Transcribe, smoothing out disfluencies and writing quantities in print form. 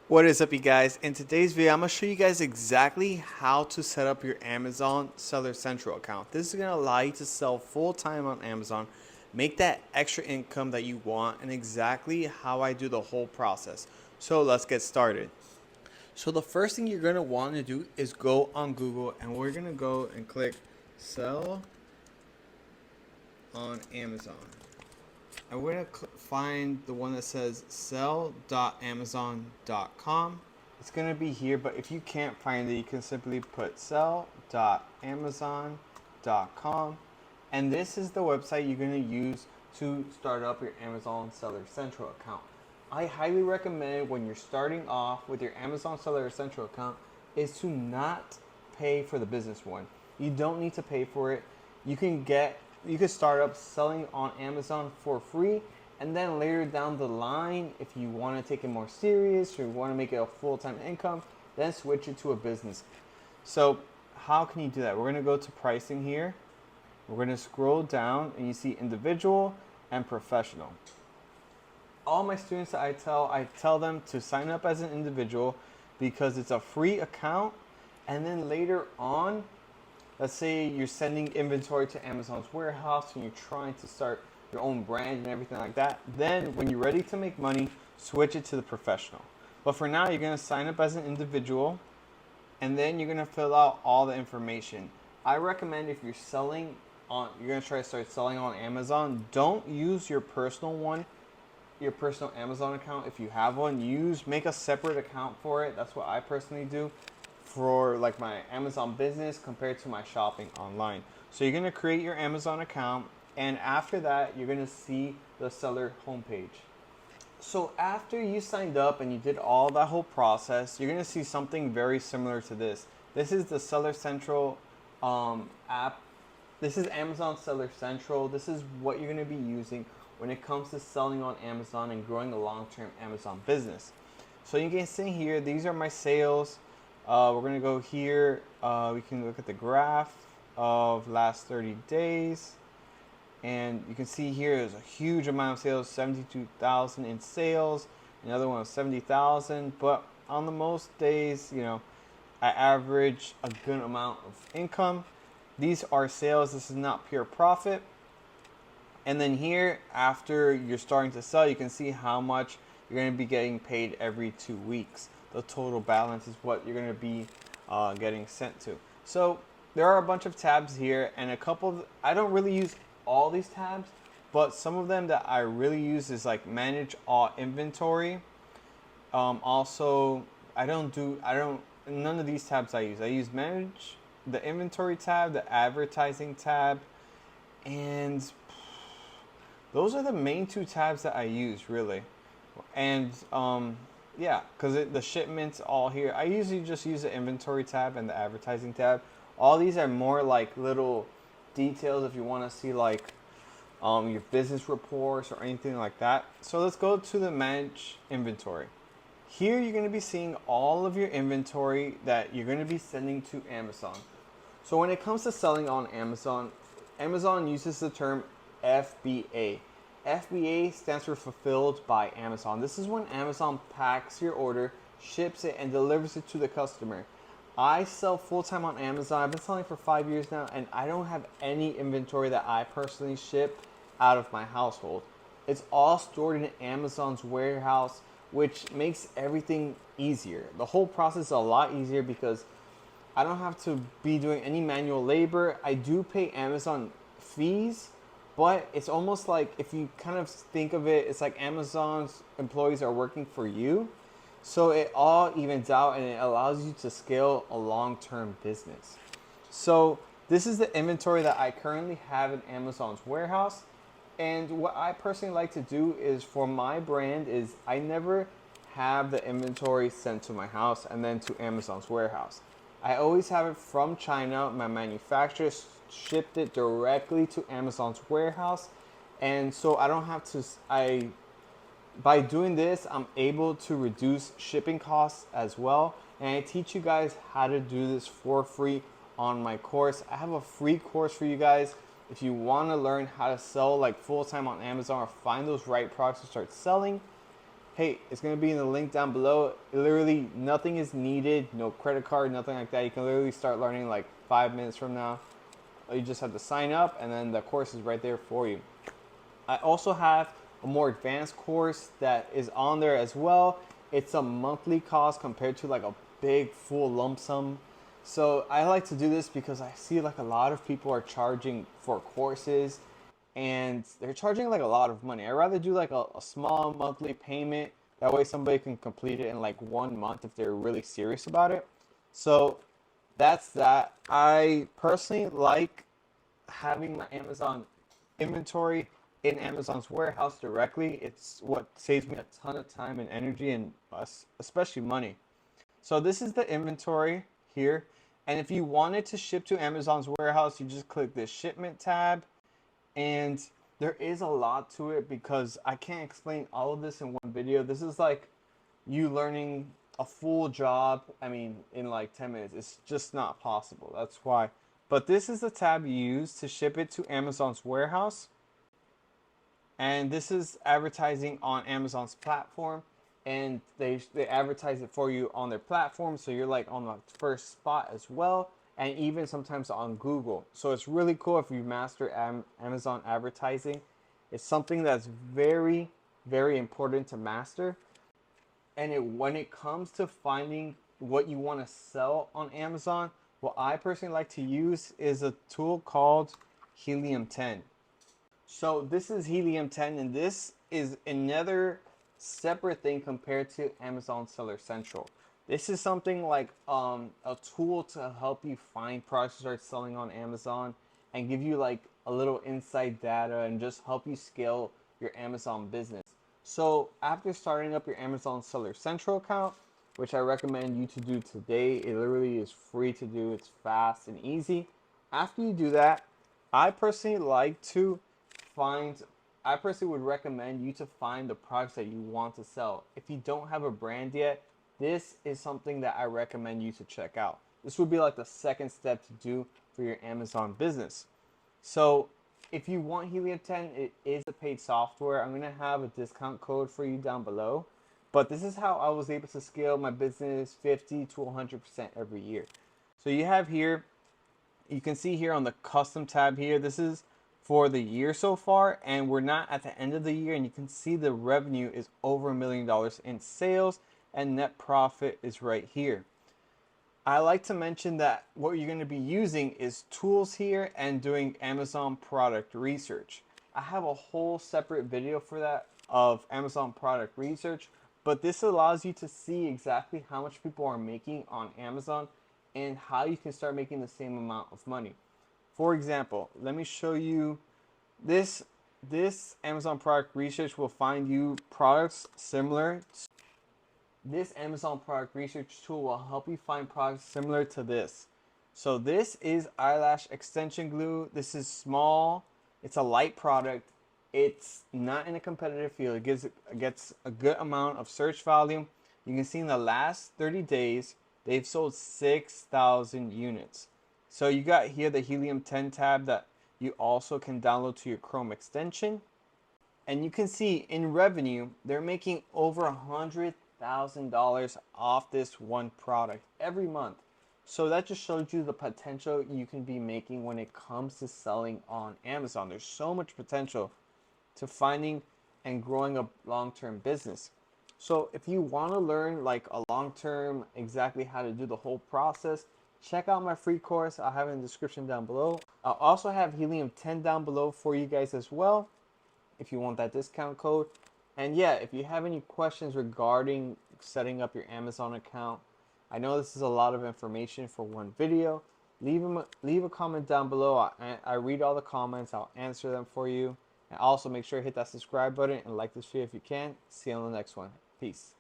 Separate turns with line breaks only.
What is up, you guys? In today's video, I'm going to show you guys exactly how to set up your Amazon Seller Central account. This is going to allow you to sell full-time on Amazon, make that extra income that you want, and exactly how I do the whole process. So let's get started. So the first thing you're going to want to do is go on Google, and we're going to go and click sell on Amazon. And we're going to find the one that says sell.amazon.com. It's going to be here, but if you can't find it, you can simply put sell.amazon.com. And this is the website you're going to use to start up your Amazon Seller Central account. I highly recommend when you're starting off with your Amazon Seller Central account is to not pay for the business one. You don't need to pay for it. You can start up selling on Amazon for free, and then later down the line, if you want to take it more serious or you want to make it a full-time income, then switch it to a business. So how can you do that? We're going to go to pricing here. We're going to scroll down and you see individual and professional. All my students that I tell them to sign up as an individual because it's a free account, and then later on, let's say you're sending inventory to Amazon's warehouse and you're trying to start your own brand and everything like that. Then when you're ready to make money, switch it to the professional. But for now, you're going to sign up as an individual, and then you're going to fill out all the information. I recommend if you're going to try to start selling on Amazon, don't use your personal one, your personal Amazon account. If you have one, make a separate account for it. That's what I personally do for like my Amazon business compared to my shopping online. So you're going to create your Amazon account, and after that you're going to see the seller homepage. So after you signed up and you did all that whole process, you're going to see something very similar to this. This is the Seller Central app. This is Amazon Seller Central. This is what you're going to be using when it comes to selling on Amazon and growing a long-term Amazon business. So you can see here, these are my sales. We're going to go here. We can look at the graph of last 30 days. And you can see here there's a huge amount of sales, 72,000 in sales. Another one was 70,000. But on the most days, I average a good amount of income. These are sales. This is not pure profit. And then here, after you're starting to sell, you can see how much you're going to be getting paid every 2 weeks. The total balance is what you're going to be getting sent to. So there are a bunch of tabs here, and I don't really use all these tabs, but some of them that I really use is like manage all inventory. Also, none of these tabs I use. I use manage the inventory tab, the advertising tab, and those are the main two tabs that I use really. And yeah, because the shipments all here. I usually just use the inventory tab and the advertising tab. All these are more like little details if you want to see like your business reports or anything like that. So let's go to the manage inventory. Here you're going to be seeing all of your inventory that you're going to be sending to Amazon. So when it comes to selling on Amazon, Amazon uses the term FBA. FBA stands for Fulfilled by Amazon. This is when Amazon packs your order, ships it, and delivers it to the customer. I sell full-time on Amazon. I've been selling for 5 years now, and I don't have any inventory that I personally ship out of my household. It's all stored in Amazon's warehouse, which makes everything easier. The whole process is a lot easier because I don't have to be doing any manual labor. I do pay Amazon fees, but it's almost like, if you kind of think of it, it's like Amazon's employees are working for you. So it all evens out and it allows you to scale a long-term business. So this is the inventory that I currently have in Amazon's warehouse. And what I personally like to do is, for my brand, is I never have the inventory sent to my house and then to Amazon's warehouse. I always have it from China. My manufacturer shipped it directly to Amazon's warehouse, and so I don't have to. By doing this, I'm able to reduce shipping costs as well, and I teach you guys how to do this for free on my course. I have a free course for you guys if you want to learn how to sell like full-time on Amazon or find those right products to start selling. hey, it's going to be in the link down below. Literally nothing is needed, no credit card, nothing like that. You can literally start learning like 5 minutes from now. You just have to sign up, and then the course is right there for you. I also have a more advanced course that is on there as well. It's a monthly cost compared to like a big full lump sum. So I like to do this because I see like a lot of people are charging for courses, and they're charging like a lot of money. I'd rather do like a small monthly payment. That way somebody can complete it in like 1 month if they're really serious about it. So that's that. I personally like having my Amazon inventory in Amazon's warehouse directly. It's what saves me a ton of time and energy, and especially money. So this is the inventory here. And if you wanted to ship to Amazon's warehouse, you just click this shipment tab. And there is a lot to it because I can't explain all of this in one video. This is like you learning a full job, I mean, in like 10 minutes. It's just not possible. That's why. But this is the tab you use to ship it to Amazon's warehouse. And this is advertising on Amazon's platform. And they advertise it for you on their platform. So you're like on the first spot as well. And even sometimes on Google. So it's really cool if you master Amazon advertising. It's something that's very, very important to master. And when it comes to finding what you want to sell on Amazon, what I personally like to use is a tool called Helium-10. So this is Helium-10, and this is another separate thing compared to Amazon Seller Central. This is something like a tool to help you find products to start selling on Amazon and give you like a little inside data and just help you scale your Amazon business. So after starting up your Amazon Seller Central account, which I recommend you to do today, it literally is free to do. It's fast and easy. After you do that, I personally would recommend you to find the products that you want to sell. If you don't have a brand yet, this is something that I recommend you to check out. This would be like the second step to do for your Amazon business. So if you want Helium-10, it is a paid software. I'm going to have a discount code for you down below. But this is how I was able to scale my business 50 to 100% every year. So you have here, you can see here on the custom tab here, this is for the year so far, and we're not at the end of the year, and you can see the revenue is over $1 million in sales, and net profit is right here. I like to mention that what you're going to be using is tools here and doing Amazon product research. I have a whole separate video for that of Amazon product research, but this allows you to see exactly how much people are making on Amazon and how you can start making the same amount of money. For example, let me show you this Amazon product research will find you products similar. This Amazon product research tool will help you find products similar to this. So this is eyelash extension glue. This is small. It's a light product. It's not in a competitive field. It gets a good amount of search volume. You can see in the last 30 days, they've sold 6,000 units. So you got here the Helium-10 tab that you also can download to your Chrome extension. And you can see in revenue, they're making over $100,000 off this one product every month. So that just shows you the potential you can be making when it comes to selling on Amazon. There's so much potential to finding and growing a long-term business. So if you want to learn like a long-term exactly how to do the whole process, check out my free course. I'll have it in the description down below. I'll also have Helium-10 down below for you guys as well if you want that discount code. And yeah, if you have any questions regarding setting up your Amazon account, I know this is a lot of information for one video. Leave a comment down below. I read all the comments. I'll answer them for you. And also make sure to hit that subscribe button and like this video if you can. See you on the next one. Peace.